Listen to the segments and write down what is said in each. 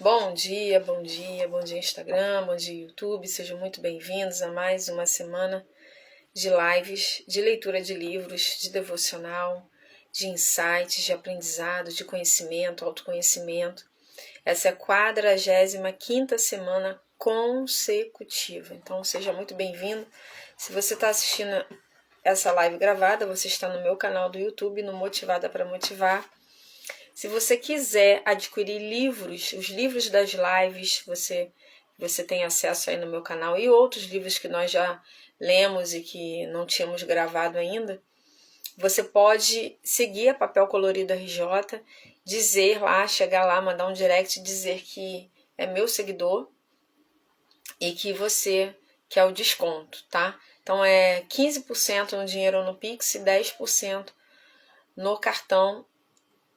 Bom dia Instagram, bom dia YouTube, sejam muito bem-vindos a mais uma semana de lives, de leitura de livros, de devocional, de insights, de aprendizado, de conhecimento, autoconhecimento. Essa é a 45ª semana consecutiva, então seja muito bem-vindo. Se você está assistindo essa live gravada, você está no meu canal do YouTube, no Motivada para Motivar. Se você quiser adquirir livros, os livros das lives, você tem acesso aí no meu canal e outros livros que nós já lemos e que não tínhamos gravado ainda. Você pode seguir a Papel Colorido RJ, dizer lá, chegar lá, mandar um direct, dizer que é meu seguidor e que você quer o desconto, tá? Então é 15% no dinheiro ou no Pix e 10% no cartão.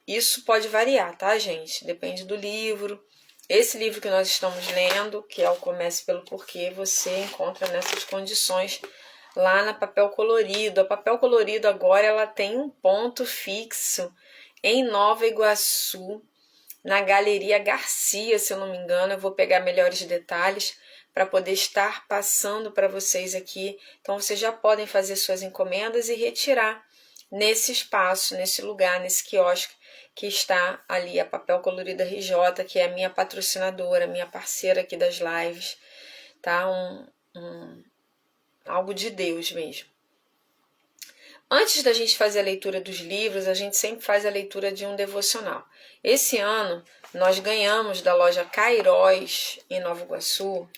Isso pode variar, tá, gente? Depende do livro. Esse livro que nós estamos lendo, que é o Comece pelo Porquê, você encontra nessas condições lá na Papel Colorido. A Papel Colorido agora ela tem um ponto fixo em Nova Iguaçu, na Galeria Garcia, se eu não me engano. Eu vou pegar melhores detalhes para poder estar passando para vocês aqui. Então, vocês já podem fazer suas encomendas e retirar nesse espaço, nesse lugar, nesse quiosque que está ali a Papel Colorido RJ, que é a minha patrocinadora, minha parceira aqui das lives, tá? Algo de Deus mesmo. Antes da gente fazer a leitura dos livros, a gente sempre faz a leitura de um devocional. Esse ano, nós ganhamos da loja Cairóis, em Nova Iguaçu,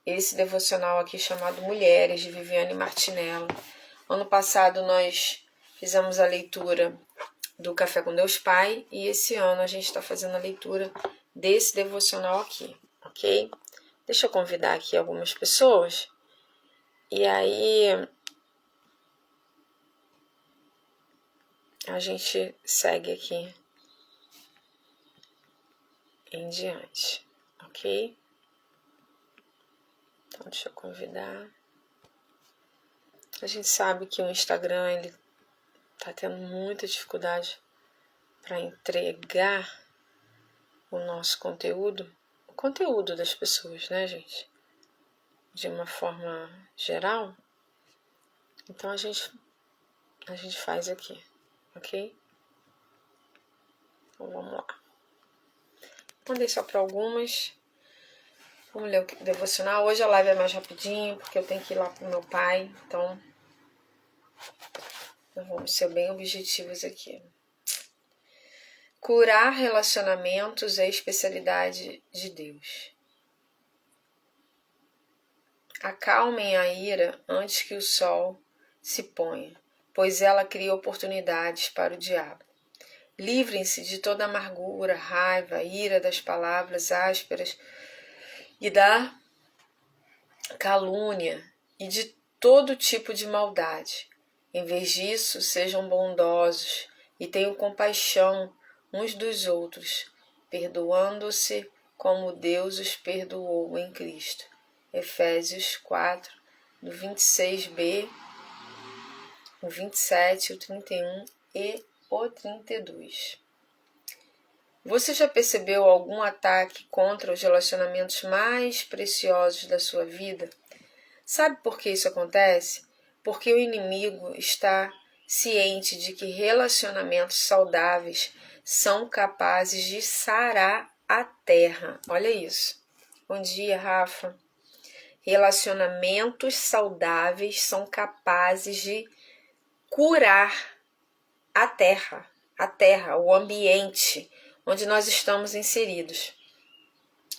esse devocional aqui chamado Mulheres, de Viviane Martinello. Ano passado, nós fizemos a leitura do Café com Deus Pai, e esse ano a gente está fazendo a leitura desse devocional aqui, ok? Deixa eu convidar aqui algumas pessoas, e aí a gente segue aqui em diante, ok? Então deixa eu convidar. A gente sabe que o Instagram, ele tá tendo muita dificuldade para entregar o nosso conteúdo, o conteúdo das pessoas, né, gente? De uma forma geral. Então a gente faz aqui, ok? Então vamos lá. Mandei só para algumas. Vamos ler o devocional. Hoje a live é mais rapidinho, porque eu tenho que ir lá pro meu pai. Então, vamos ser bem objetivos aqui. Curar relacionamentos é a especialidade de Deus. Acalmem a ira antes que o sol se ponha, pois ela cria oportunidades para o diabo. Livrem-se de toda amargura, raiva, ira, das palavras ásperas e da calúnia e de todo tipo de maldade. Em vez disso, sejam bondosos e tenham compaixão uns dos outros, perdoando-se como Deus os perdoou em Cristo. Efésios 4, do 26b, o 27, o 31 e o 32. Você já percebeu algum ataque contra os relacionamentos mais preciosos da sua vida? Sabe por que isso acontece? Porque o inimigo está ciente de que relacionamentos saudáveis são capazes de sarar a terra. Olha isso. Bom dia, Rafa. Relacionamentos saudáveis são capazes de curar a terra, o ambiente onde nós estamos inseridos.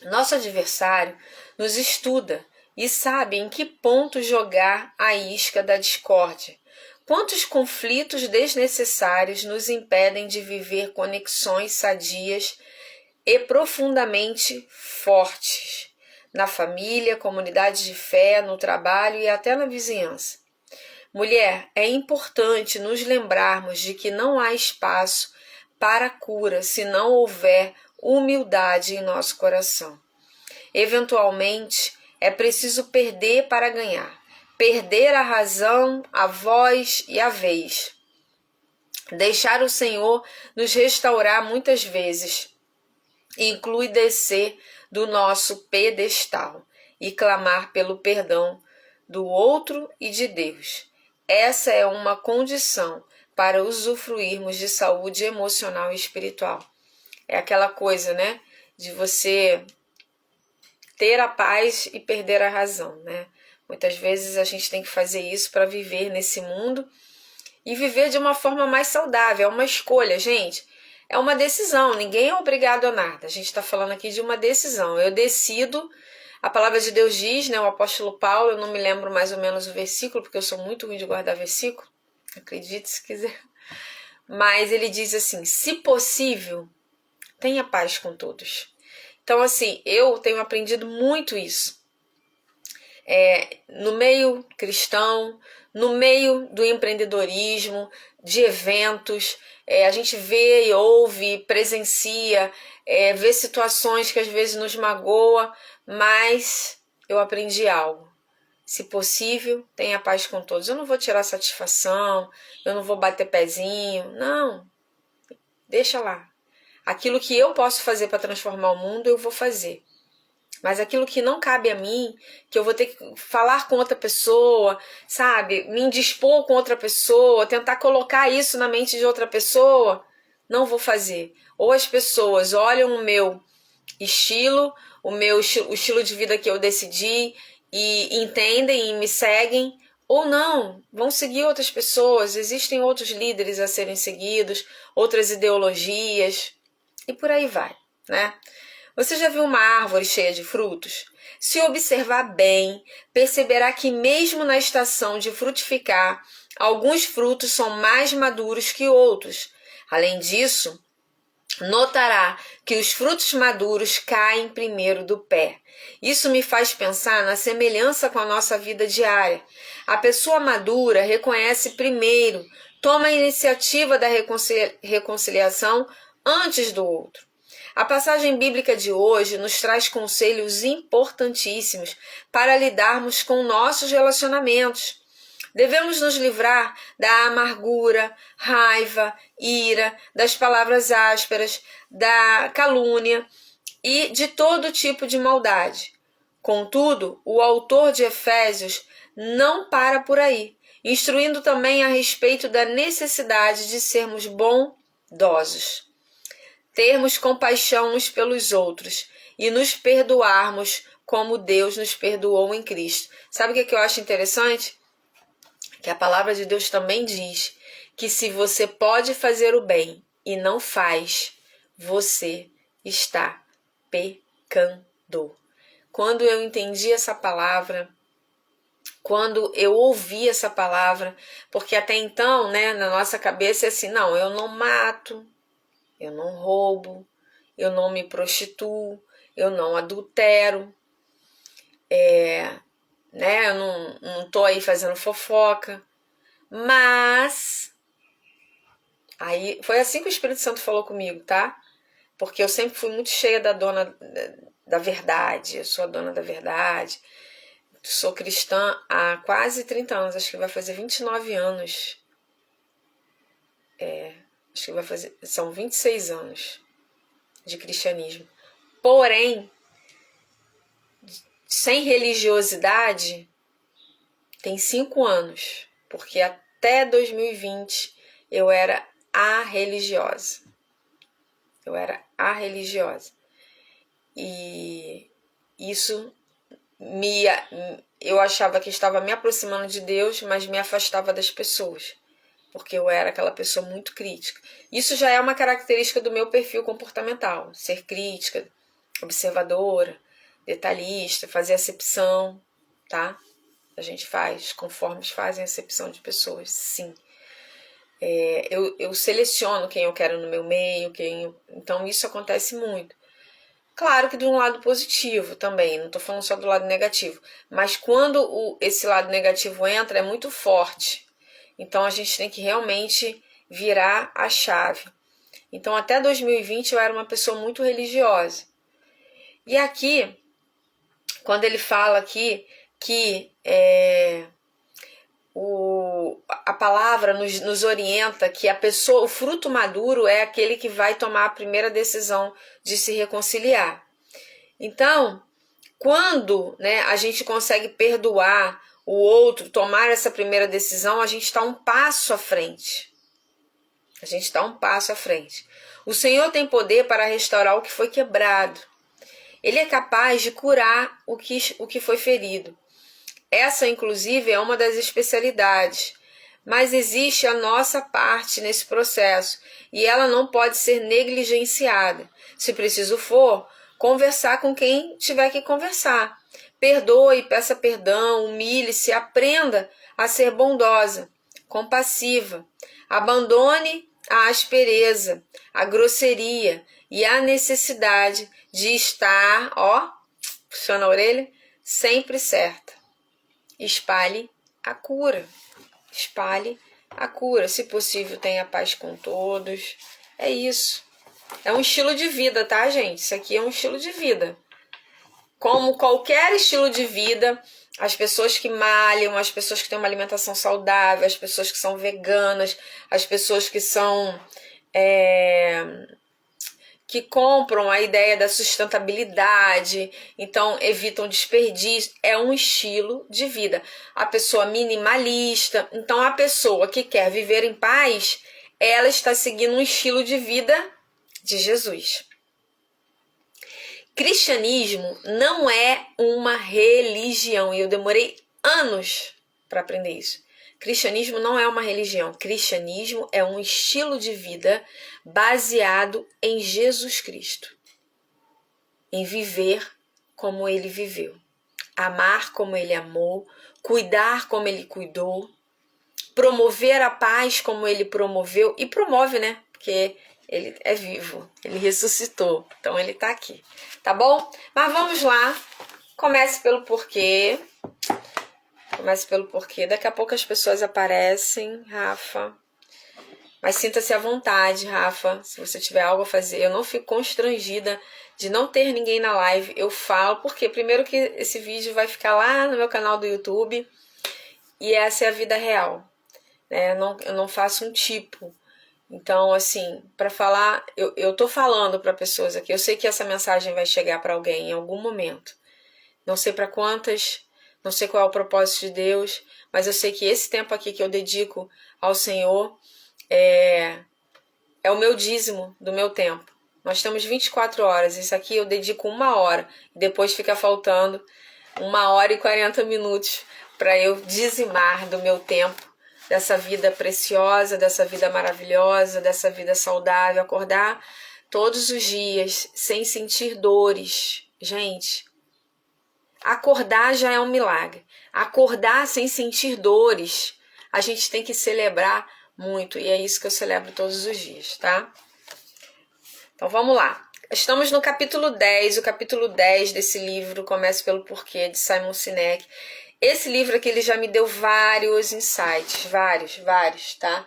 Nosso adversário nos estuda e sabe em que ponto jogar a isca da discórdia. Quantos conflitos desnecessários nos impedem de viver conexões sadias e profundamente fortes na família, comunidade de fé, no trabalho e até na vizinhança. Mulher, é importante nos lembrarmos de que não há espaço para a cura se não houver humildade em nosso coração. Eventualmente, é preciso perder para ganhar. Perder a razão, a voz e a vez. Deixar o Senhor nos restaurar muitas vezes. inclui descer do nosso pedestal e clamar pelo perdão do outro e de Deus. Essa é uma condição para usufruirmos de saúde emocional e espiritual. É aquela coisa, né, de você ter a paz e perder a razão, né? Muitas vezes a gente tem que fazer isso para viver nesse mundo e viver de uma forma mais saudável. É uma escolha, gente. É uma decisão. Ninguém é obrigado a nada. A gente está falando aqui de uma decisão. Eu decido. A palavra de Deus diz, né? O apóstolo Paulo, eu não me lembro mais ou menos o versículo, porque eu sou muito ruim de guardar versículo. Acredite se quiser. Mas ele diz assim: se possível, tenha paz com todos. Então, assim, eu tenho aprendido muito isso. No meio cristão, no meio do empreendedorismo, de eventos, a gente vê e ouve, presencia, vê situações que às vezes nos magoa, mas eu aprendi algo. Se possível, tenha paz com todos. Eu não vou tirar satisfação, eu não vou bater pezinho, não, deixa lá. Aquilo que eu posso fazer para transformar o mundo, eu vou fazer. Mas aquilo que não cabe a mim, que eu vou ter que falar com outra pessoa, sabe? Me indispor com outra pessoa, tentar colocar isso na mente de outra pessoa, não vou fazer. Ou as pessoas olham o meu estilo, o estilo de vida que eu decidi e entendem e me seguem, ou não, vão seguir outras pessoas. Existem outros líderes a serem seguidos, outras ideologias e por aí vai, né? Você já viu uma árvore cheia de frutos? Se observar bem, perceberá que mesmo na estação de frutificar, alguns frutos são mais maduros que outros. Além disso, notará que os frutos maduros caem primeiro do pé. Isso me faz pensar na semelhança com a nossa vida diária. A pessoa madura reconhece primeiro, toma a iniciativa da reconciliação antes do outro. A passagem bíblica de hoje nos traz conselhos importantíssimos para lidarmos com nossos relacionamentos. Devemos nos livrar da amargura, raiva, ira, das palavras ásperas, da calúnia e de todo tipo de maldade. Contudo, o autor de Efésios não para por aí, instruindo também a respeito da necessidade de sermos bondosos, termos compaixão uns pelos outros e nos perdoarmos como Deus nos perdoou em Cristo. Sabe o que eu acho interessante? Que a palavra de Deus também diz que se você pode fazer o bem e não faz, você está pecando. Quando eu entendi essa palavra, quando eu ouvi essa palavra, porque até então, né, na nossa cabeça é assim, não, eu não mato, eu não roubo, eu não me prostituo, eu não adultero, né? Eu não tô aí fazendo fofoca. Mas aí foi assim que o Espírito Santo falou comigo, tá? Porque eu sempre fui muito cheia da dona da verdade. Eu sou a dona da verdade. Sou cristã há quase 30 anos, acho que vai fazer 29 anos. Acho que vai fazer, são 26 anos de cristianismo. Porém, sem religiosidade, tem 5 anos, porque até 2020 eu era arreligiosa. E isso eu achava que estava me aproximando de Deus, mas me afastava das pessoas, porque eu era aquela pessoa muito crítica. Isso já é uma característica do meu perfil comportamental, ser crítica, observadora, detalhista, fazer acepção, tá? A gente faz, conformes fazem acepção de pessoas, sim. Eu seleciono quem eu quero no meu meio, então isso acontece muito. Claro que de um lado positivo também, não estou falando só do lado negativo, mas quando esse lado negativo entra é muito forte, então a gente tem que realmente virar a chave. Então até 2020 eu era uma pessoa muito religiosa. E aqui, quando ele fala aqui que a palavra nos orienta que a pessoa, o fruto maduro é aquele que vai tomar a primeira decisão de se reconciliar. Então, quando, né, a gente consegue perdoar o outro, tomar essa primeira decisão, a gente está um passo à frente. A gente está um passo à frente. O Senhor tem poder para restaurar o que foi quebrado. Ele é capaz de curar o que foi ferido. Essa, inclusive, é uma das especialidades. Mas existe a nossa parte nesse processo e ela não pode ser negligenciada. Se preciso for, conversar com quem tiver que conversar. Perdoe, peça perdão, humilhe-se, aprenda a ser bondosa, compassiva. Abandone a aspereza, a grosseria e a necessidade de estar, puxando a orelha, sempre certa. Espalhe a cura. Espalhe a cura. Se possível, tenha paz com todos. É isso. É um estilo de vida, tá, gente? Isso aqui é um estilo de vida. Como qualquer estilo de vida, as pessoas que malham, as pessoas que têm uma alimentação saudável, as pessoas que são veganas, as pessoas que são... que compram a ideia da sustentabilidade, então evitam desperdício, é um estilo de vida. A pessoa minimalista, então a pessoa que quer viver em paz, ela está seguindo um estilo de vida de Jesus. Cristianismo não é uma religião, e eu demorei anos para aprender isso. Cristianismo não é uma religião. Cristianismo é um estilo de vida baseado em Jesus Cristo. Em viver como ele viveu. Amar como ele amou. Cuidar como ele cuidou. Promover a paz como ele promoveu. E promove, né? Porque ele é vivo. Ele ressuscitou. Então ele está aqui. Tá bom? Mas vamos lá. Comece pelo porquê. Comece pelo porquê. Daqui a pouco as pessoas aparecem, Rafa. Mas sinta-se à vontade, Rafa. Se você tiver algo a fazer, eu não fico constrangida de não ter ninguém na live. Eu falo, porque primeiro que esse vídeo vai ficar lá no meu canal do YouTube. E essa é a vida real. Né? Eu não faço um tipo. Então, assim, para falar, eu tô falando para pessoas aqui. Eu sei que essa mensagem vai chegar para alguém em algum momento. Não sei para quantas. Não sei qual é o propósito de Deus, mas eu sei que esse tempo aqui que eu dedico ao Senhor é o meu dízimo do meu tempo. Nós temos 24 horas, isso aqui eu dedico 1 hora, e depois fica faltando 1h40 para eu dizimar do meu tempo, dessa vida preciosa, dessa vida maravilhosa, dessa vida saudável, acordar todos os dias sem sentir dores. Gente, acordar já é um milagre. Acordar sem sentir dores, a gente tem que celebrar muito. E é isso que eu celebro todos os dias, tá? Então vamos lá. Estamos no capítulo 10. O capítulo 10 desse livro começa pelo porquê, de Simon Sinek. Esse livro aqui ele já me deu vários insights. Vários, tá?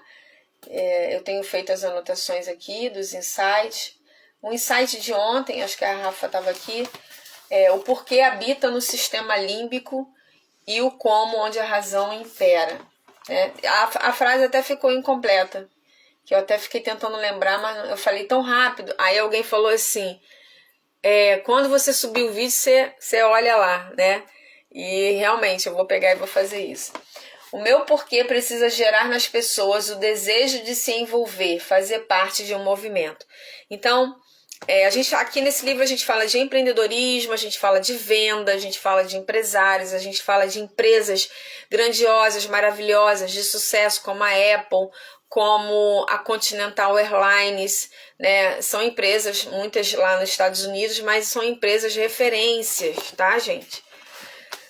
Eu tenho feito as anotações aqui dos insights. O insight de ontem, acho que a Rafa estava aqui, o porquê habita no sistema límbico e o como, onde a razão impera. A frase até ficou incompleta, que eu até fiquei tentando lembrar, mas eu falei tão rápido. Aí alguém falou assim, quando você subir o vídeo, você olha lá, né? E realmente eu vou pegar e vou fazer isso. O meu porquê precisa gerar nas pessoas o desejo de se envolver, fazer parte de um movimento. Então, aqui nesse livro a gente fala de empreendedorismo, a gente fala de venda, a gente fala de empresários, a gente fala de empresas grandiosas, maravilhosas, de sucesso, como a Apple, como a Continental Airlines, né? São empresas, muitas lá nos Estados Unidos, mas são empresas referências, tá, gente?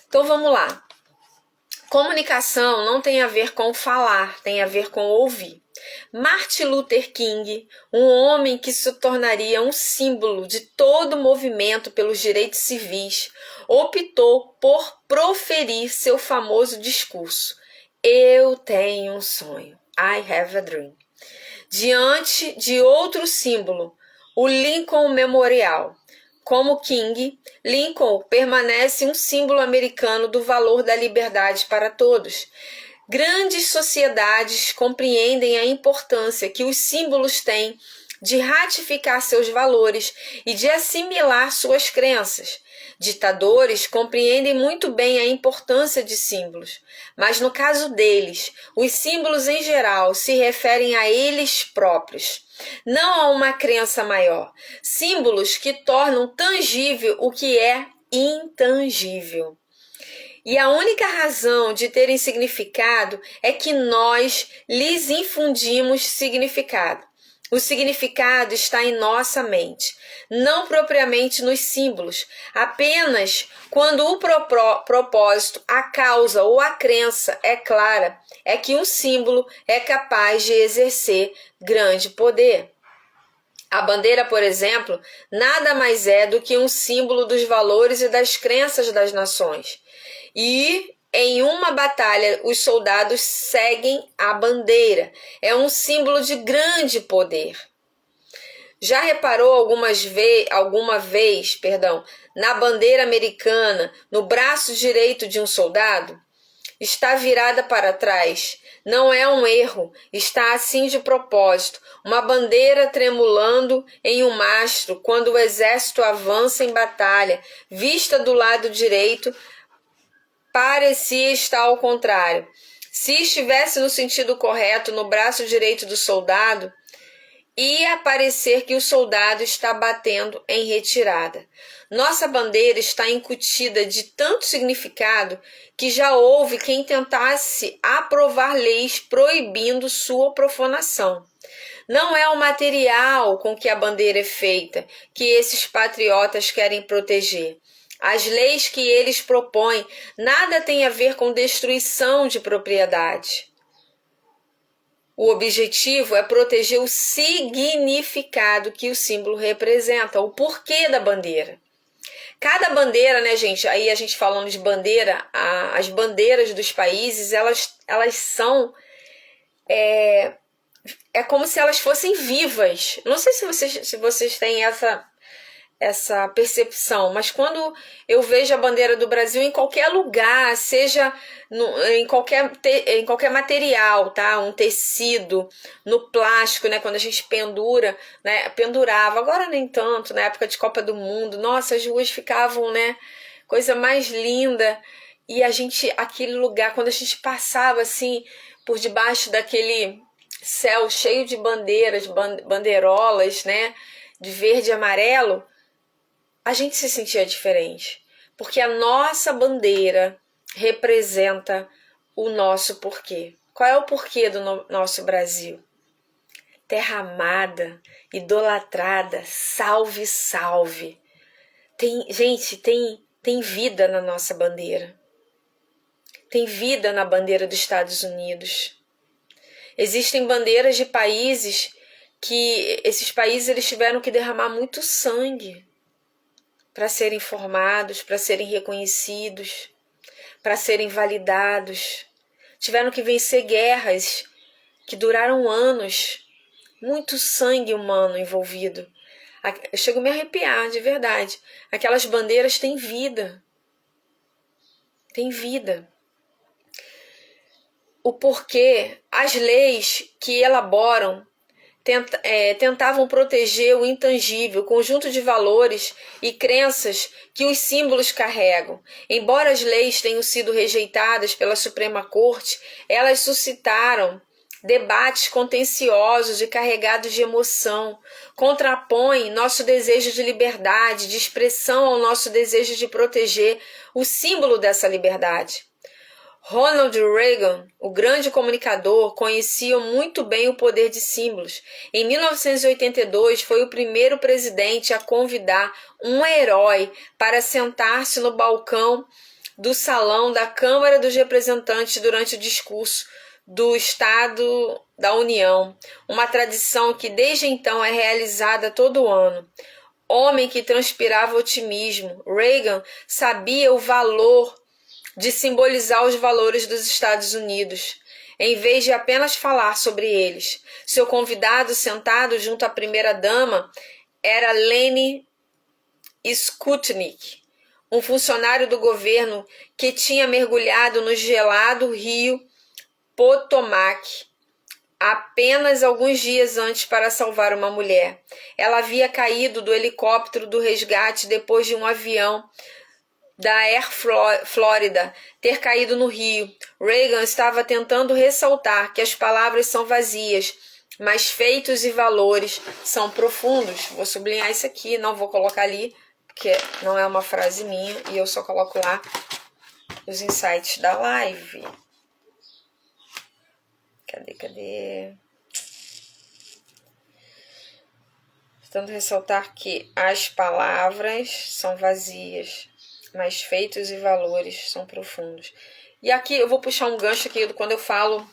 Então vamos lá. Comunicação não tem a ver com falar, tem a ver com ouvir. Martin Luther King, um homem que se tornaria um símbolo de todo o movimento pelos direitos civis, optou por proferir seu famoso discurso: Eu tenho um sonho. I have a dream. Diante de outro símbolo, o Lincoln Memorial. Como King, Lincoln permanece um símbolo americano do valor da liberdade para todos. Grandes sociedades compreendem a importância que os símbolos têm de ratificar seus valores e de assimilar suas crenças. Ditadores compreendem muito bem a importância de símbolos, mas no caso deles, os símbolos em geral se referem a eles próprios, não a uma crença maior. Símbolos que tornam tangível o que é intangível. E a única razão de terem significado é que nós lhes infundimos significado. O significado está em nossa mente, não propriamente nos símbolos, apenas quando o propósito, a causa ou a crença é clara, é que um símbolo é capaz de exercer grande poder. A bandeira, por exemplo, nada mais é do que um símbolo dos valores e das crenças das nações. E em uma batalha, os soldados seguem a bandeira. É um símbolo de grande poder. Já reparou alguma vez, na bandeira americana, no braço direito de um soldado? Está virada para trás. Não é um erro, está assim de propósito. Uma bandeira tremulando em um mastro quando o exército avança em batalha, vista do lado direito, parecia estar ao contrário. Se estivesse no sentido correto, no braço direito do soldado, ia parecer que o soldado está batendo em retirada. Nossa bandeira está incutida de tanto significado que já houve quem tentasse aprovar leis proibindo sua profanação. Não é o material com que a bandeira é feita que esses patriotas querem proteger. As leis que eles propõem nada têm a ver com destruição de propriedade. O objetivo é proteger o significado que o símbolo representa, o porquê da bandeira. Cada bandeira, né, gente? Aí a gente falando de bandeira, as bandeiras dos países, elas são... É como se elas fossem vivas. Não sei se vocês têm essa percepção, mas quando eu vejo a bandeira do Brasil em qualquer lugar, seja em qualquer material, tá? Um tecido, no plástico, né? Quando a gente pendura, né? Pendurava, agora nem tanto, na época de Copa do Mundo, nossa, as ruas ficavam, né? Coisa mais linda. E aquele lugar, quando a gente passava assim, por debaixo daquele céu cheio de bandeiras, bandeirolas, né? De verde e amarelo, a gente se sentia diferente, porque a nossa bandeira representa o nosso porquê. Qual é o porquê do nosso Brasil? Terra amada, idolatrada, salve, salve. Tem vida na nossa bandeira. Tem vida na bandeira dos Estados Unidos. Existem bandeiras de países que esses países eles tiveram que derramar muito sangue para serem formados, para serem reconhecidos, para serem validados. Tiveram que vencer guerras que duraram anos, muito sangue humano envolvido. Eu chego a me arrepiar, de verdade. Aquelas bandeiras têm vida. Tem vida. O porquê, as leis que elaboram tentavam proteger o intangível, o conjunto de valores e crenças que os símbolos carregam. Embora as leis tenham sido rejeitadas pela Suprema Corte, elas suscitaram debates contenciosos e carregados de emoção, contrapõem nosso desejo de liberdade, de expressão ao nosso desejo de proteger o símbolo dessa liberdade. Ronald Reagan, o grande comunicador, conhecia muito bem o poder de símbolos. Em 1982, foi o primeiro presidente a convidar um herói para sentar-se no balcão do salão da Câmara dos Representantes durante o discurso do Estado da União, uma tradição que desde então é realizada todo ano. Homem que transpirava otimismo, Reagan sabia o valor de simbolizar os valores dos Estados Unidos, em vez de apenas falar sobre eles. Seu convidado sentado junto à primeira-dama era Leni Skutnik, um funcionário do governo que tinha mergulhado no gelado rio Potomac apenas alguns dias antes para salvar uma mulher. Ela havia caído do helicóptero do resgate depois de um avião da Air Florida ter caído no rio. Reagan estava tentando ressaltar que as palavras são vazias, mas feitos e valores são profundos. Vou sublinhar isso aqui, não vou colocar ali, porque não é uma frase minha, e eu só coloco lá os insights da live. Cadê? Tentando ressaltar que as palavras são vazias, mas feitos e valores são profundos. E aqui eu vou puxar um gancho aqui quando eu falo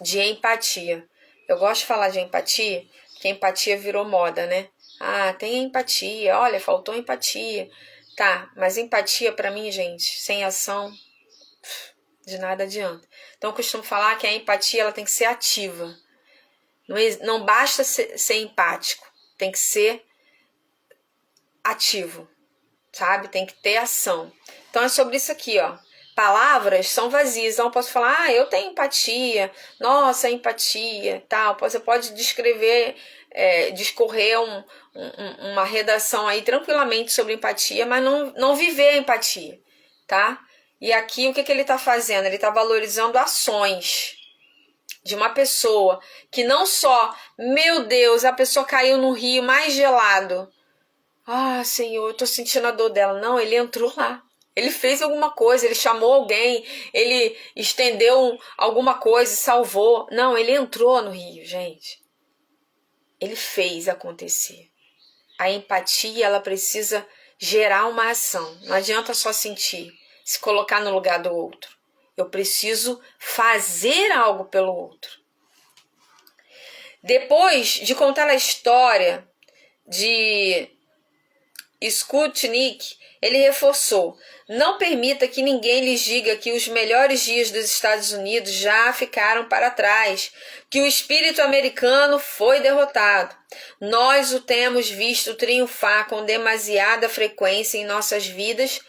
de empatia. Eu gosto de falar de empatia, porque empatia virou moda, né? Ah, tem empatia, olha, faltou empatia. Tá, mas empatia pra mim, gente, sem ação, de nada adianta. Então eu costumo falar que a empatia ela tem que ser ativa. Não basta ser empático, tem que ser ativo, sabe? Tem que ter ação. Então é sobre isso aqui, ó. Palavras são vazias, então eu posso falar, eu tenho empatia, nossa, empatia, tal. Você pode descrever, discorrer uma redação aí tranquilamente sobre empatia, mas não viver a empatia, tá? E aqui o que ele está fazendo? Ele está valorizando ações de uma pessoa que não só, meu Deus, a pessoa caiu no rio mais gelado. Ah, Senhor, eu tô sentindo a dor dela. Não, ele entrou lá. Ele fez alguma coisa, ele chamou alguém, ele estendeu alguma coisa e salvou. Não, ele entrou no rio, gente. Ele fez acontecer. A empatia, ela precisa gerar uma ação. Não adianta só sentir, se colocar no lugar do outro. Eu preciso fazer algo pelo outro. Depois de contar a história de Sputnik, ele reforçou: não permita que ninguém lhes diga que os melhores dias dos Estados Unidos já ficaram para trás, que o espírito americano foi derrotado. Nós o temos visto triunfar com demasiada frequência em nossas vidas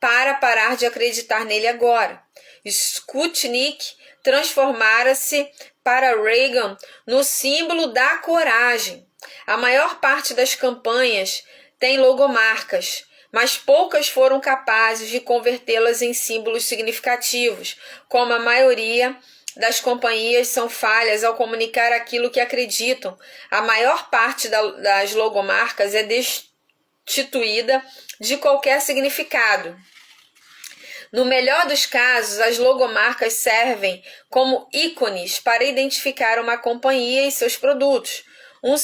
para parar de acreditar nele agora. Sputnik transformara-se para Reagan no símbolo da coragem. A maior parte das campanhas tem logomarcas, mas poucas foram capazes de convertê-las em símbolos significativos, como a maioria das companhias são falhas ao comunicar aquilo que acreditam. A maior parte das logomarcas é destituída de qualquer significado. No melhor dos casos, as logomarcas servem como ícones para identificar uma companhia e seus produtos. Um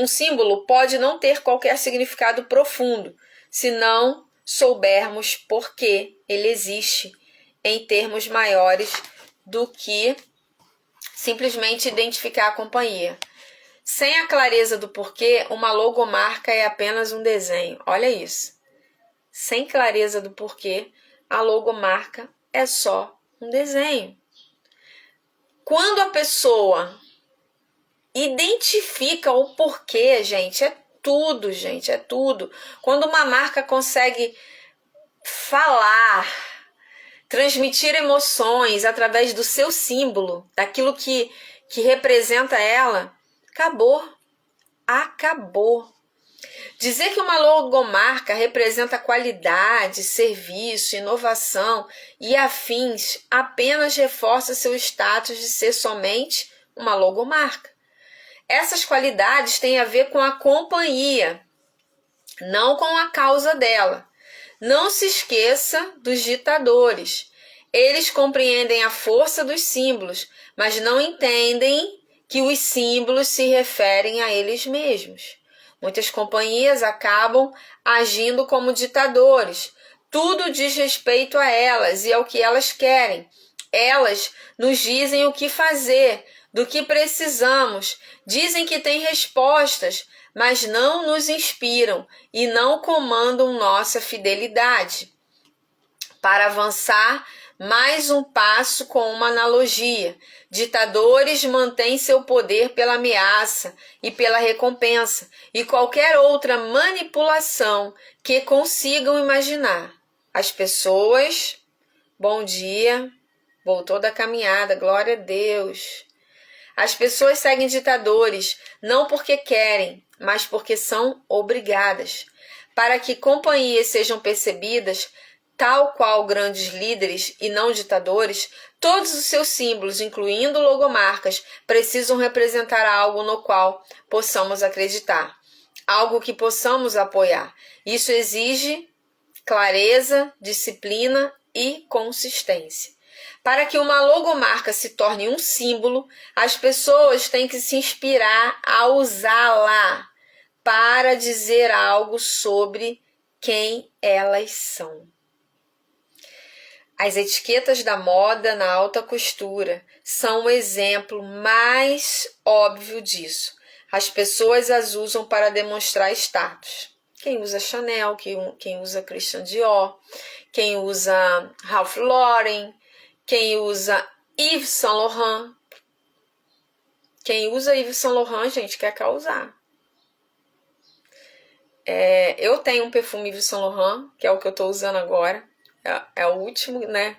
símbolo pode não ter qualquer significado profundo, se não soubermos por que ele existe em termos maiores do que simplesmente identificar a companhia. Sem a clareza do porquê, uma logomarca é apenas um desenho. Olha isso. Sem clareza do porquê, a logomarca é só um desenho. Quando a pessoa identifica o porquê, gente, é tudo, gente, é tudo. Quando uma marca consegue falar, transmitir emoções através do seu símbolo, daquilo que representa ela, acabou. Dizer que uma logomarca representa qualidade, serviço, inovação e afins apenas reforça seu status de ser somente uma logomarca. Essas qualidades têm a ver com a companhia, não com a causa dela. Não se esqueça dos ditadores. Eles compreendem a força dos símbolos, mas não entendem que os símbolos se referem a eles mesmos. Muitas companhias acabam agindo como ditadores. Tudo diz respeito a elas e ao que elas querem. Elas nos dizem o que fazer, do que precisamos. Dizem que têm respostas, mas não nos inspiram e não comandam nossa fidelidade. Para avançar mais um passo com uma analogia, ditadores mantêm seu poder pela ameaça e pela recompensa e qualquer outra manipulação que consigam imaginar. As pessoas, bom dia, Voltou da caminhada, glória a Deus. As pessoas seguem ditadores, não porque querem, mas porque são obrigadas. Para que companhias sejam percebidas, tal qual grandes líderes e não ditadores, todos os seus símbolos, incluindo logomarcas, precisam representar algo no qual possamos acreditar, algo que possamos apoiar. Isso exige clareza, disciplina e consistência. Para que uma logomarca se torne um símbolo, as pessoas têm que se inspirar a usá-la para dizer algo sobre quem elas são. As etiquetas da moda na alta costura são o exemplo mais óbvio disso. As pessoas as usam para demonstrar status. Quem usa Chanel, quem usa Christian Dior, quem usa Ralph Lauren, quem usa Yves Saint Laurent. Quem usa Yves Saint Laurent, gente, quer causar. Eu tenho um perfume Yves Saint Laurent, que é o que eu estou usando agora. É o último, né?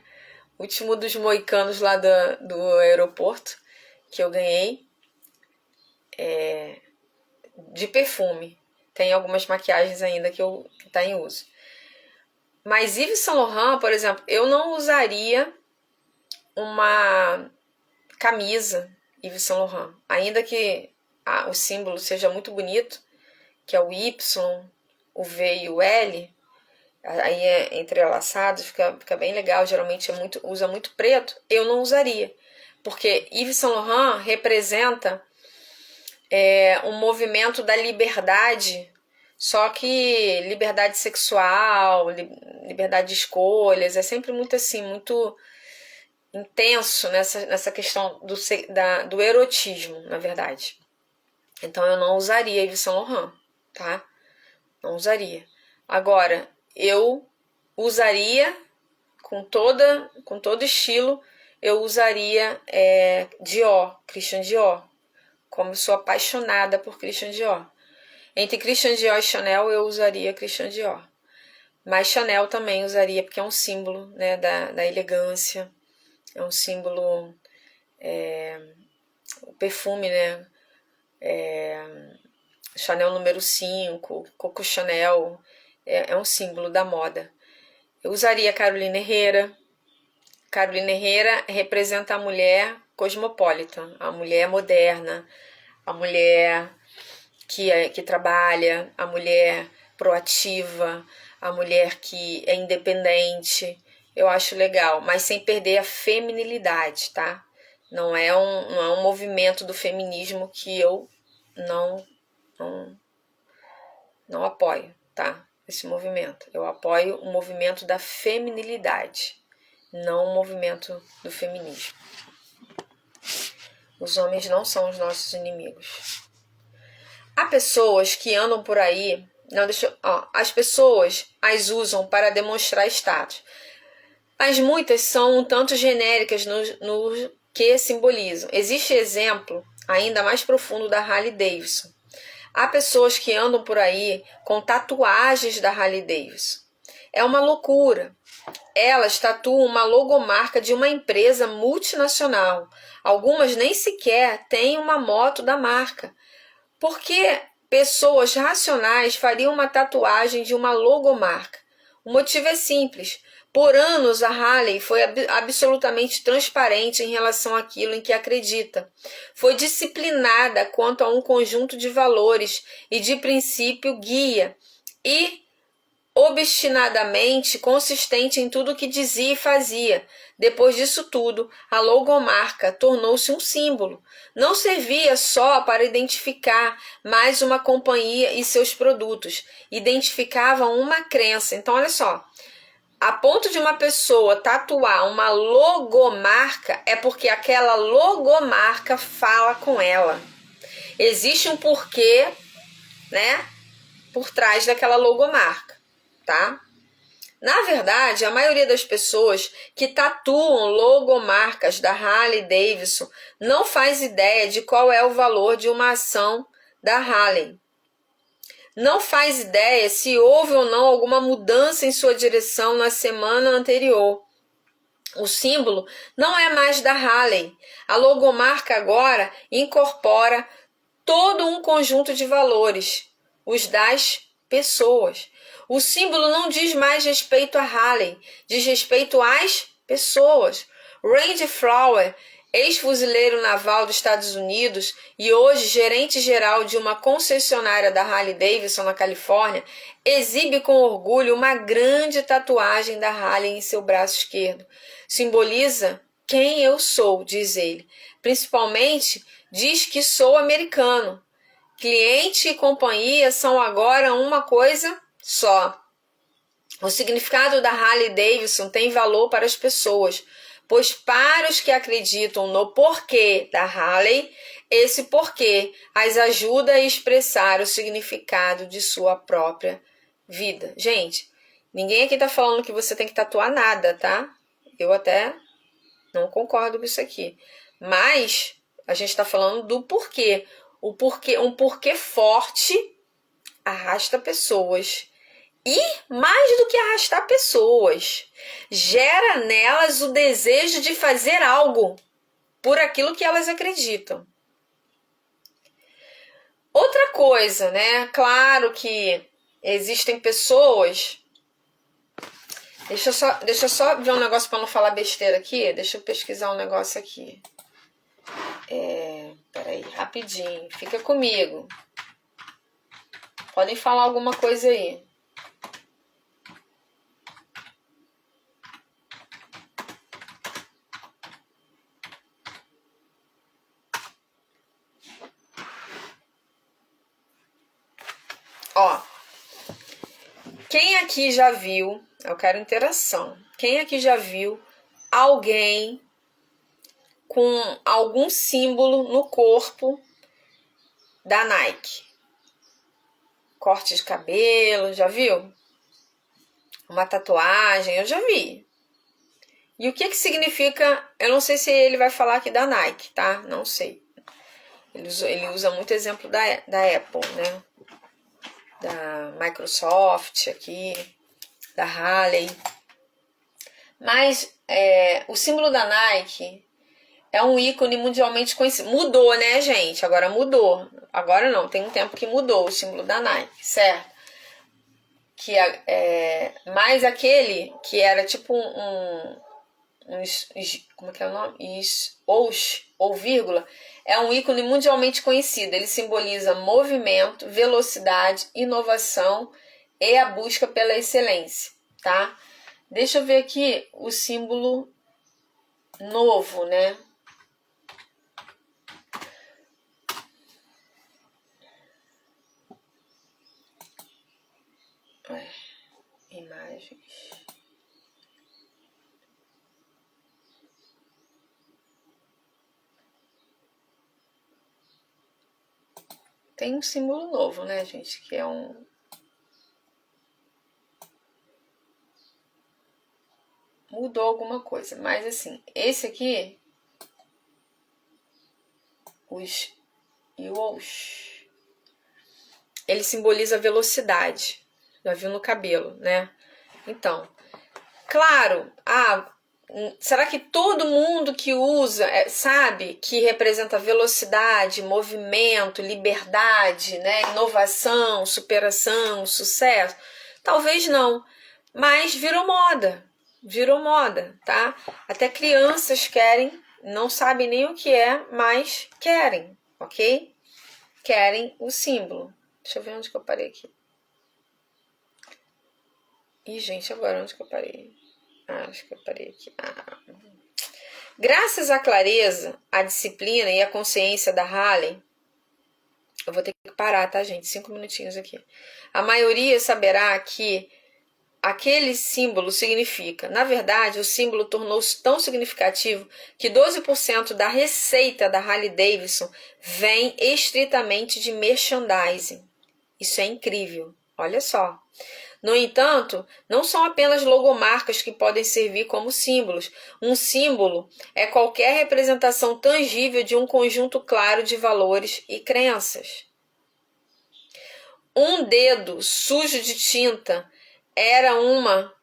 O último dos moicanos lá do aeroporto que eu ganhei. De perfume. Tem algumas maquiagens ainda que tá em uso. Mas Yves Saint Laurent, por exemplo, eu não usaria uma camisa Yves Saint Laurent. Ainda que o símbolo seja muito bonito, que é o Y, o V e o L, aí é entrelaçado, fica bem legal, geralmente usa muito preto, eu não usaria. Porque Yves Saint Laurent representa um movimento da liberdade, só que liberdade sexual, liberdade de escolhas, é sempre muito assim, muito intenso nessa questão do erotismo, na verdade. Então eu não usaria Yves Saint Laurent, tá? Não usaria. Agora, eu usaria com todo estilo, eu usaria Dior, Christian Dior. Como eu sou apaixonada por Christian Dior. Entre Christian Dior e Chanel, eu usaria Christian Dior. Mas Chanel também usaria, porque é um símbolo, né, da elegância. É um símbolo, o perfume, né? Chanel número 5, Coco Chanel, é um símbolo da moda. Eu usaria Carolina Herrera. Carolina Herrera representa a mulher cosmopolita, a mulher moderna, a mulher que trabalha, a mulher proativa, a mulher que é independente. Eu acho legal, mas sem perder a feminilidade, tá? Não é um movimento do feminismo que eu não apoio, tá? Esse movimento. Eu apoio o movimento da feminilidade, não o movimento do feminismo. Os homens não são os nossos inimigos. Há pessoas que andam por aí... as pessoas as usam para demonstrar status. Mas muitas são um tanto genéricas no que simbolizam. Existe exemplo ainda mais profundo da Harley Davidson. Há pessoas que andam por aí com tatuagens da Harley Davidson. É uma loucura. Elas tatuam uma logomarca de uma empresa multinacional. Algumas nem sequer têm uma moto da marca. Por que pessoas racionais fariam uma tatuagem de uma logomarca? O motivo é simples. Por anos, a Harley foi absolutamente transparente em relação àquilo em que acredita. Foi disciplinada quanto a um conjunto de valores e de princípio guia e obstinadamente consistente em tudo o que dizia e fazia. Depois disso tudo, a logomarca tornou-se um símbolo. Não servia só para identificar mais uma companhia e seus produtos. Identificava uma crença. Então, olha só. A ponto de uma pessoa tatuar uma logomarca é porque aquela logomarca fala com ela. Existe um porquê, né, por trás daquela logomarca, tá? Na verdade, a maioria das pessoas que tatuam logomarcas da Harley Davidson não faz ideia de qual é o valor de uma ação da Harley. Não faz ideia se houve ou não alguma mudança em sua direção na semana anterior. O símbolo não é mais da Harley. A logomarca agora incorpora todo um conjunto de valores, os das pessoas. O símbolo não diz mais respeito a Harley, diz respeito às pessoas. Randy Flower, ex-fuzileiro naval dos Estados Unidos e hoje gerente-geral de uma concessionária da Harley-Davidson na Califórnia, exibe com orgulho uma grande tatuagem da Harley em seu braço esquerdo. Simboliza quem eu sou, diz ele. Principalmente, diz que sou americano. Cliente e companhia são agora uma coisa só. O significado da Harley-Davidson tem valor para as pessoas, pois para os que acreditam no porquê da Harley, esse porquê as ajuda a expressar o significado de sua própria vida. Gente, ninguém aqui tá falando que você tem que tatuar nada, tá? Eu até não concordo com isso aqui. Mas a gente está falando do porquê. Um porquê forte arrasta pessoas. E mais do que arrastar pessoas, gera nelas o desejo de fazer algo por aquilo que elas acreditam. Outra coisa, né? Claro que existem pessoas. Deixa eu só ver um negócio para não falar besteira aqui. Deixa eu pesquisar um negócio aqui. Peraí, rapidinho. Fica comigo. Podem falar alguma coisa aí. Ó, quem aqui já viu, eu quero interação, quem aqui já viu alguém com algum símbolo no corpo da Nike? Corte de cabelo, já viu? Uma tatuagem, eu já vi. E o que significa? Eu não sei se ele vai falar aqui da Nike, tá? Não sei. Ele usa muito exemplo da Apple, né? Da Microsoft aqui, da Harley. Mas o símbolo da Nike é um ícone mundialmente conhecido. Mudou, né, gente? Agora mudou. Agora não, tem um tempo que mudou o símbolo da Nike, certo? Mais aquele que era tipo como é que é o nome? Ou vírgula, é um ícone mundialmente conhecido. Ele simboliza movimento, velocidade, inovação e a busca pela excelência, tá? Deixa eu ver aqui o símbolo novo, né? Imagens. Tem um símbolo novo, né, gente? Que é mudou alguma coisa. Mas, assim, esse aqui... ele simboliza velocidade. Já viu no cabelo, né? Então, claro... será que todo mundo que usa sabe que representa velocidade, movimento, liberdade, né? Inovação, superação, sucesso? Talvez não, mas virou moda, tá? Até crianças querem, não sabem nem o que é, mas querem, ok? Querem o símbolo. Deixa eu ver onde que eu parei aqui. Ih, gente, agora onde que eu parei? Acho que eu parei aqui. Graças à clareza, à disciplina e à consciência da Harley, eu vou ter que parar, tá, gente? 5 minutinhos aqui. A maioria saberá que aquele símbolo significa. Na verdade, o símbolo tornou-se tão significativo que 12% da receita da Harley-Davidson vem estritamente de merchandising. Isso é incrível. Olha só. No entanto, não são apenas logomarcas que podem servir como símbolos. Um símbolo é qualquer representação tangível de um conjunto claro de valores e crenças. Um dedo sujo de tinta era uma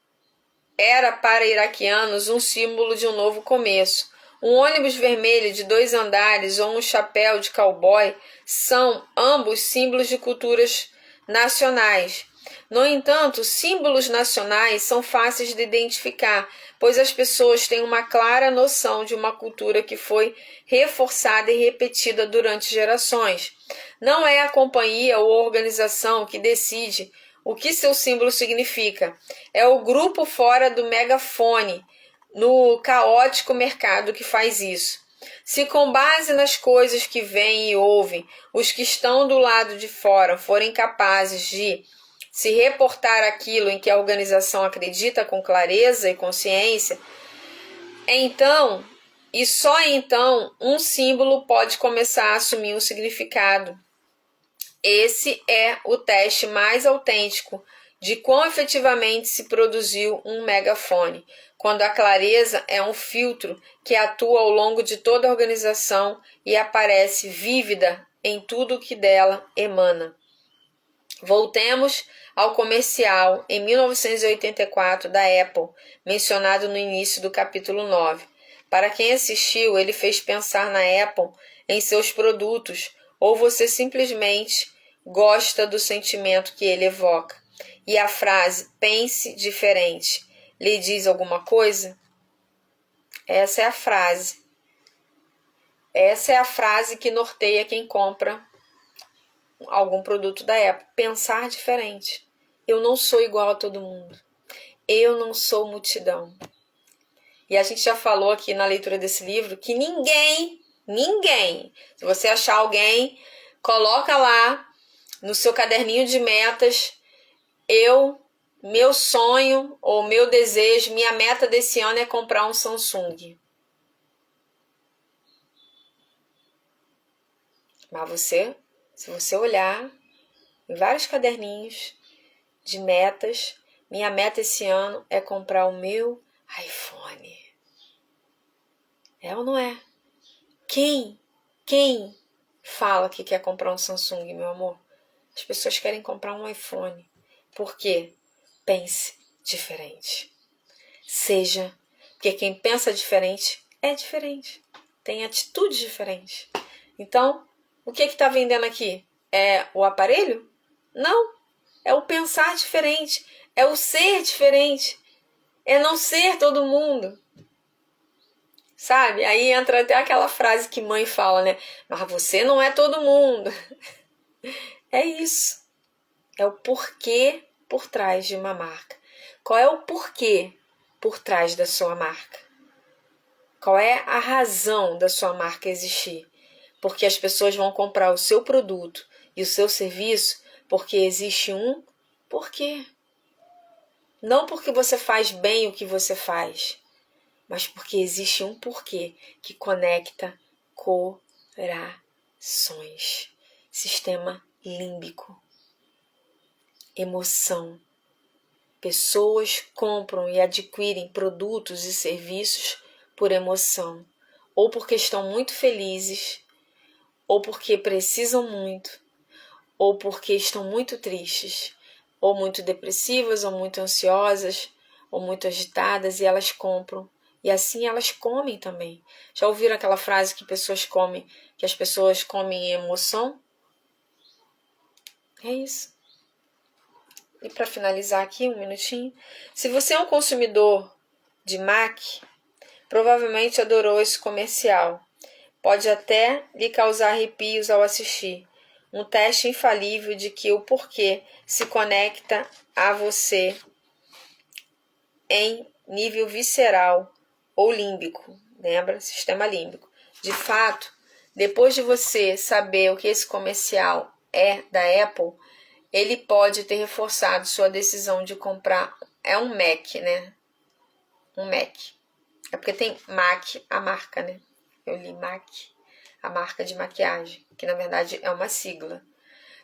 era para iraquianos um símbolo de um novo começo. Um ônibus vermelho de 2 andares ou um chapéu de cowboy são ambos símbolos de culturas nacionais. No entanto, símbolos nacionais são fáceis de identificar, pois as pessoas têm uma clara noção de uma cultura que foi reforçada e repetida durante gerações. Não é a companhia ou a organização que decide o que seu símbolo significa. É o grupo fora do megafone, no caótico mercado, que faz isso. Se com base nas coisas que veem e ouvem, os que estão do lado de fora forem capazes de se reportar aquilo em que a organização acredita com clareza e consciência, então, e só então, um símbolo pode começar a assumir um significado. Esse é o teste mais autêntico de quão efetivamente se produziu um megafone, quando a clareza é um filtro que atua ao longo de toda a organização e aparece vívida em tudo que dela emana. Voltemos ao comercial em 1984 da Apple, mencionado no início do capítulo 9. Para quem assistiu, ele fez pensar na Apple em seus produtos, ou você simplesmente gosta do sentimento que ele evoca. E a frase "pense diferente" lhe diz alguma coisa? Essa é a frase. Essa é a frase que norteia quem compra algum produto da Apple. Pensar diferente. Eu não sou igual a todo mundo. Eu não sou multidão. E a gente já falou aqui na leitura desse livro que ninguém, se você achar alguém, coloca lá no seu caderninho de metas, meu sonho ou meu desejo, minha meta desse ano é comprar um Samsung. Mas se você olhar em vários caderninhos de metas, minha meta esse ano é comprar o meu iPhone. É ou não é? Quem fala que quer comprar um Samsung, meu amor? As pessoas querem comprar um iPhone. Por quê? Pense diferente. Porque quem pensa diferente é diferente. Tem atitudes diferentes. Então, o que está vendendo aqui? É o aparelho? Não. É o pensar diferente. É o ser diferente. É não ser todo mundo. Sabe? Aí entra até aquela frase que mãe fala, né? Mas você não é todo mundo. É isso. É o porquê por trás de uma marca. Qual é o porquê por trás da sua marca? Qual é a razão da sua marca existir? Porque as pessoas vão comprar o seu produto e o seu serviço porque existe um porquê. Não porque você faz bem o que você faz, mas porque existe um porquê que conecta corações. Sistema límbico. Emoção. Pessoas compram e adquirem produtos e serviços por emoção, ou porque estão muito felizes, ou porque precisam muito, ou porque estão muito tristes, ou muito depressivas, ou muito ansiosas, ou muito agitadas, e elas compram. E assim elas comem também. Já ouviram aquela frase que as pessoas comem em emoção? É isso. E para finalizar aqui, um minutinho. Se você é um consumidor de Mac, provavelmente adorou esse comercial. Pode até lhe causar arrepios ao assistir. Um teste infalível de que o porquê se conecta a você em nível visceral ou límbico. Lembra? Sistema límbico. De fato, depois de você saber o que esse comercial é da Apple, ele pode ter reforçado sua decisão de comprar. É um Mac, né? Um Mac. É porque tem MAC, a marca, né? Eu li MAC, a marca de maquiagem, que na verdade é uma sigla.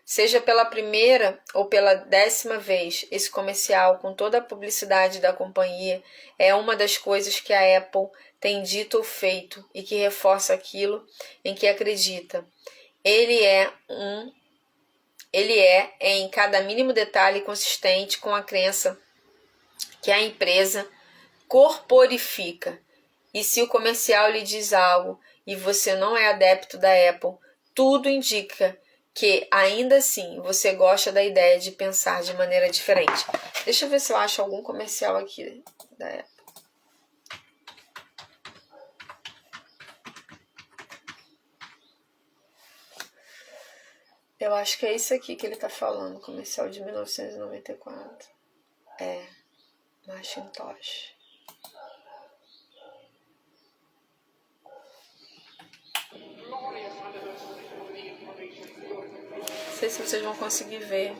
Seja pela primeira ou pela 10ª vez, esse comercial, com toda a publicidade da companhia, é uma das coisas que a Apple tem dito ou feito e que reforça aquilo em que acredita. Ele é em cada mínimo detalhe consistente com a crença que a empresa corporifica. E se o comercial lhe diz algo e você não é adepto da Apple, tudo indica que ainda assim você gosta da ideia de pensar de maneira diferente. Deixa eu ver se eu acho algum comercial aqui da Apple. Eu acho que é isso aqui que ele tá falando, comercial de 1994. É, Macintosh. Não sei se vocês vão conseguir ver.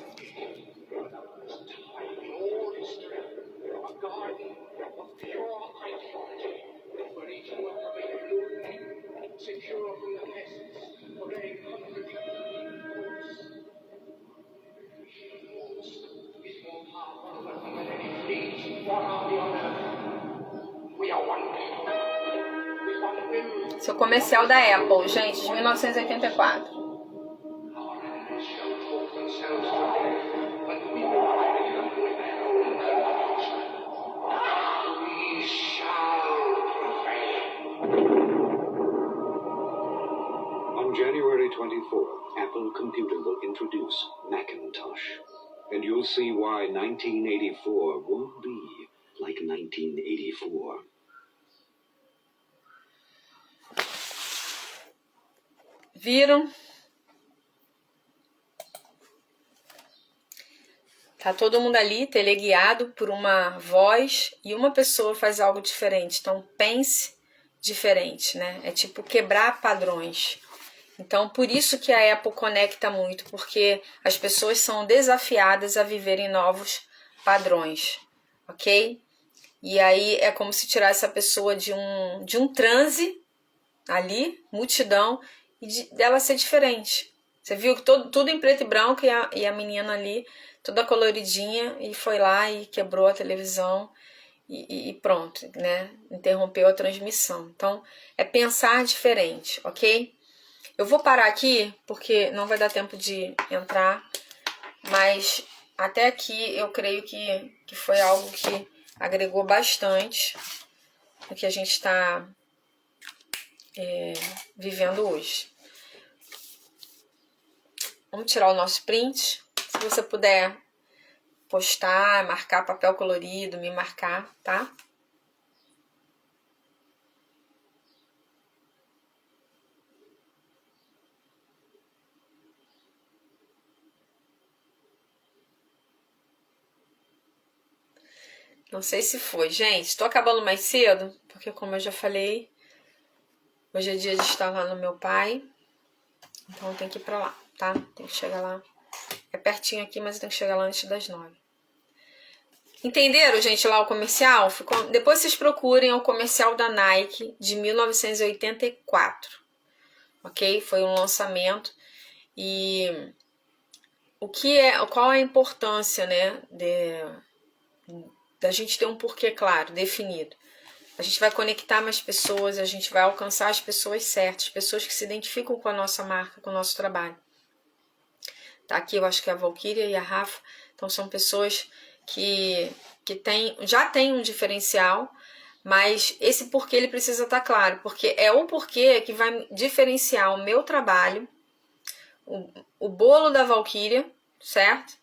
Esse é o comercial da Apple, gente, de 1984. On January 24th, Apple Computer will introduce Macintosh. And you'll see why 1984 won't be like 1984. Viram? Tá todo mundo ali, teleguiado por uma voz e uma pessoa faz algo diferente. Então pense diferente, né? É tipo quebrar padrões. Então por isso que a Apple conecta muito, porque as pessoas são desafiadas a viverem novos padrões, ok? E aí é como se tirasse a pessoa de um transe ali, multidão, e dela ser diferente. Você viu que tudo em preto e branco e a menina ali toda coloridinha e foi lá e quebrou a televisão e pronto, né? Interrompeu a transmissão. Então, é pensar diferente, ok? Eu vou parar aqui porque não vai dar tempo de entrar, mas até aqui eu creio que foi algo que agregou bastante no que a gente está vivendo hoje. Vamos tirar o nosso print. Se você puder postar, marcar papel colorido, me marcar, tá? Não sei se foi. Gente, tô acabando mais cedo, porque como eu já falei, hoje é dia de estar lá no meu pai. Então eu tenho que ir pra lá, tá? Tem que chegar lá. É pertinho aqui, mas eu tenho que chegar lá antes das 9. Entenderam, gente, lá o comercial? Depois vocês procurem o comercial da Nike de 1984. Ok? Foi um lançamento. E qual é a importância, né, da gente ter um porquê claro, definido. A gente vai conectar mais pessoas, a gente vai alcançar as pessoas certas, pessoas que se identificam com a nossa marca, com o nosso trabalho. Tá aqui, eu acho que a Valquíria e a Rafa, então são pessoas que já têm um diferencial, mas esse porquê ele precisa estar claro, porque é o porquê que vai diferenciar o meu trabalho, o bolo da Valquíria, certo?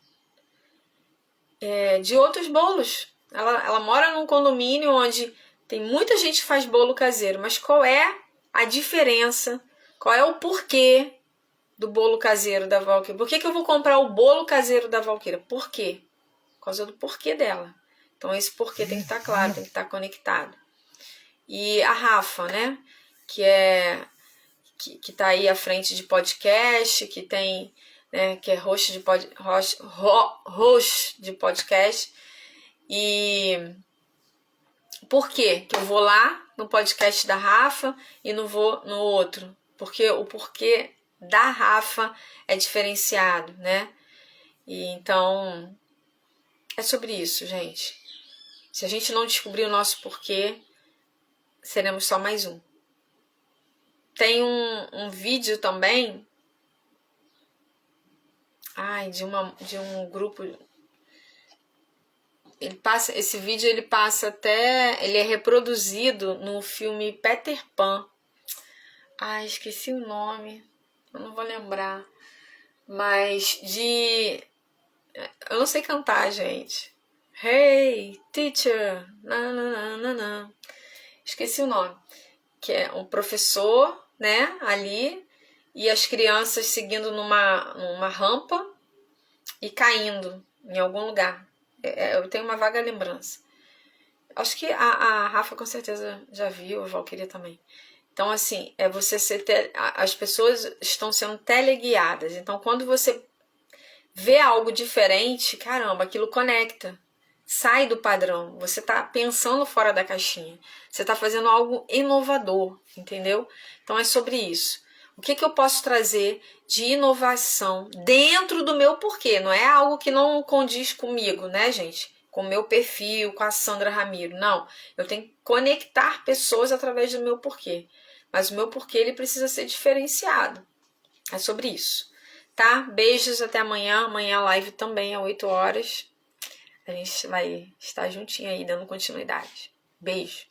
De outros bolos. Ela mora num condomínio onde tem muita gente que faz bolo caseiro, mas qual é a diferença? Qual é o porquê do bolo caseiro da Valquíria? Por que eu vou comprar o bolo caseiro da Valquíria? Por quê? Por causa do porquê dela. Então esse porquê tem que estar claro, tem que estar conectado. E a Rafa, né? Que tá aí à frente de podcast, que tem, né, que é host de podcast. E por que eu vou lá no podcast da Rafa e não vou no outro? Porque o porquê da Rafa é diferenciado, né? E então é sobre isso, gente. Se a gente não descobrir o nosso porquê, seremos só mais um. Tem um vídeo também de um grupo esse vídeo ele passa até, ele é reproduzido no filme Peter Pan. Ai, esqueci o nome, eu não vou lembrar, mas eu não sei cantar, gente. Hey, teacher, nananana. Esqueci o nome, que é um professor, né, ali, e as crianças seguindo numa rampa e caindo em algum lugar. Eu tenho uma vaga lembrança. Acho que a Rafa com certeza já viu, a Valquíria também. Então, assim, as pessoas estão sendo teleguiadas. Então, quando você vê algo diferente, caramba, aquilo conecta. Sai do padrão. Você está pensando fora da caixinha. Você está fazendo algo inovador, entendeu? Então, é sobre isso. O que eu posso trazer de inovação dentro do meu porquê? Não é algo que não condiz comigo, né, gente? Com o meu perfil, com a Sandra Ramiro. Não, eu tenho que conectar pessoas através do meu porquê. Mas o meu porquê, ele precisa ser diferenciado. É sobre isso. Tá? Beijos, até amanhã. Amanhã a live também, às 8 horas. A gente vai estar juntinho aí, dando continuidade. Beijo.